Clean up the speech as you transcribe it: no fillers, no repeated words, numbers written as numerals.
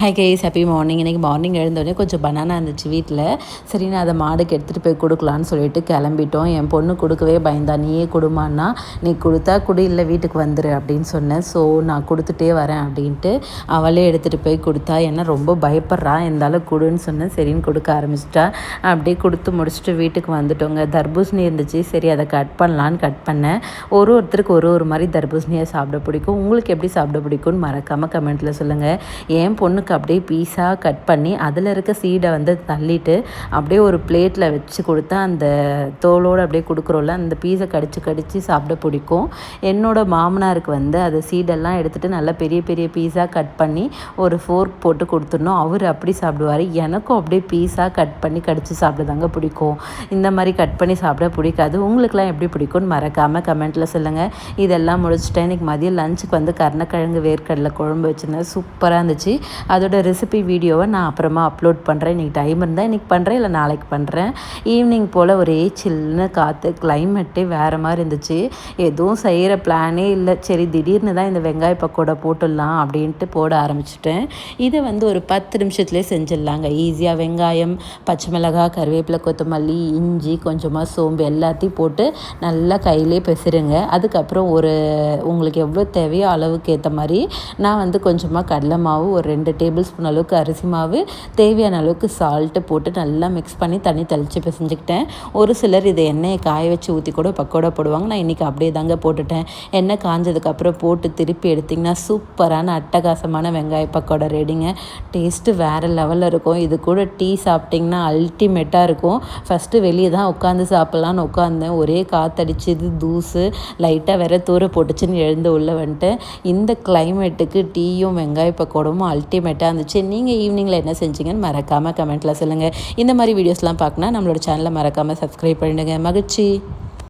Hi guys, happy morning. இன்றைக்கி morning எழுந்தோடனே கொஞ்சம் banana இருந்துச்சு வீட்டில். சரி, நான் அதை மாடுக்கு எடுத்துகிட்டு போய் கொடுக்கலான்னு சொல்லிட்டு கிளம்பிட்டோம். என் பொண்ணு கொடுக்கவே பயந்தா. நீயே கொடுமான்னா, நீ கொடுத்தா குடி, இல்லை வீட்டுக்கு வந்துரு அப்படின்னு சொன்னேன். ஸோ நான் கொடுத்துட்டே வரேன் அப்படின்ட்டு அவளே எடுத்துகிட்டு போய் கொடுத்தா. ஏன்னா ரொம்ப பயப்படுறா. இருந்தாலும் கொடுன்னு சொன்னேன். சரின்னு கொடுக்க ஆரம்பிச்சிட்டா. அப்படியே கொடுத்து முடிச்சுட்டு வீட்டுக்கு வந்துட்டோங்க. தர்பூசணி இருந்துச்சு, சரி அதை கட் பண்ணலான்னு கட் பண்ணேன். ஒருத்தருக்கு ஒரு மாதிரி தர்பூசணியை சாப்பிட பிடிக்கும். உங்களுக்கு எப்படி சாப்பிட பிடிக்கும்னு மறக்காமல் கமெண்ட்டில் சொல்லுங்கள். என் பொண்ணுக்கு அப்படியே பீஸாக கட் பண்ணி அதில் இருக்க சீடை வந்து தள்ளிட்டு அப்படியே ஒரு பிளேட்டில் வச்சு கொடுத்தா அந்த தோலோடு அப்படியே கொடுக்குறோம்ல, அந்த பீஸை கடித்து சாப்பிட பிடிக்கும். என்னோடய மாமனாருக்கு வந்து அது சீடெல்லாம் எடுத்துகிட்டு நல்லா பெரிய பெரிய பீஸாக கட் பண்ணி ஒரு ஃபோர்க் போட்டு கொடுத்துடணும். அவர் அப்படி சாப்பிடுவார். எனக்கும் அப்படியே பீஸாக கட் பண்ணி கடித்து சாப்பிடுதாங்க பிடிக்கும். இந்த மாதிரி கட் பண்ணி சாப்பிட பிடிக்காது. உங்களுக்குலாம் எப்படி பிடிக்கும்னு மறக்காமல் கமெண்ட்டில் சொல்லுங்கள். இதெல்லாம் முடிச்சுட்டேன். இன்றைக்கி மதியம் லஞ்சுக்கு வந்து கருணக்கிழங்கு வேர்க்கடலை குழம்பு வச்சுருந்தேன். சூப்பராக இருந்துச்சு. அதோட ரெசிபி வீடியோவை நான் அப்புறமா அப்லோட் பண்ணுறேன். இன்றைக்கி டைம் இருந்தால் இன்றைக்கி பண்ணுறேன், இல்லை நாளைக்கு பண்ணுறேன். ஈவினிங் போல் ஒரே சில்லுன்னு காற்று, கிளைமேட்டே வேறு மாதிரி இருந்துச்சு. எதுவும் செய்கிற பிளானே இல்லை. சரி, திடீர்னு தான் இந்த வெங்காய பக்கோடா போட்டுடலாம் அப்படின்ட்டு போட ஆரம்பிச்சிட்டேன். இதை வந்து ஒரு 10 நிமிஷத்துலேயே செஞ்சிடலாங்க ஈஸியாக. வெங்காயம், பச்சை மிளகாய், கருவேப்பிலை, கொத்தமல்லி, இஞ்சி, கொஞ்சமாக சோம்பு எல்லாத்தையும் போட்டு நல்லா கையிலே பெசிருங்க. அதுக்கப்புறம் உங்களுக்கு எவ்வளோ தேவையோ அளவுக்கு ஏற்ற மாதிரி நான் வந்து கொஞ்சமாக கடலை மாவு, ஒரு 2 டேபிள் ஸ்பூன் அளவுக்கு அரிசி மாவு, தேவையான அளவுக்கு சால்ட்டு போட்டு நல்லா மிக்ஸ் பண்ணி தண்ணி தெளித்து பிசைஞ்சுக்கிட்டேன். ஒரு சிலர் இதை எண்ணெயை காய வச்சு ஊற்றி கூட பக்கோடா போடுவாங்க. நான் இன்றைக்கி அப்படியே தாங்க போட்டுட்டேன். எண்ணெய் காஞ்சதுக்கப்புறம் போட்டு திருப்பி எடுத்திங்கன்னா சூப்பரான அட்டகாசமான வெங்காய பக்கோடா ரெடிங்க. டேஸ்ட்டு வேறு லெவலில் இருக்கும். இது கூட டீ சாப்பிட்டிங்கன்னா அல்டிமேட்டாக இருக்கும். ஃபஸ்ட்டு வெளியே தான் உட்காந்து சாப்பிட்லான்னு உட்காந்தேன். ஒரே காற்றடிச்சது, தூசு, லைட்டாக வேறு தூர போட்டுச்சுன்னு எழுந்து உள்ளே வந்துட்டேன். இந்த கிளைமேட்டுக்கு டீயும் வெங்காய பக்கோடமும் அல்டிமேட்டாக இருந்துச்சு. நீங்கள் ஈவினிங்கில் என்ன செஞ்சீங்கன்னு மறக்காமல் கமெண்ட்டில் சொல்லுங்கள். இந்த மாதிரி வீடியோஸ்லாம் பார்க்கணுன்னா நம்மளோட சேனலை மறக்காமல் சப்ஸ்கிரைப் பண்ணிடுங்க. மகிழ்ச்சி.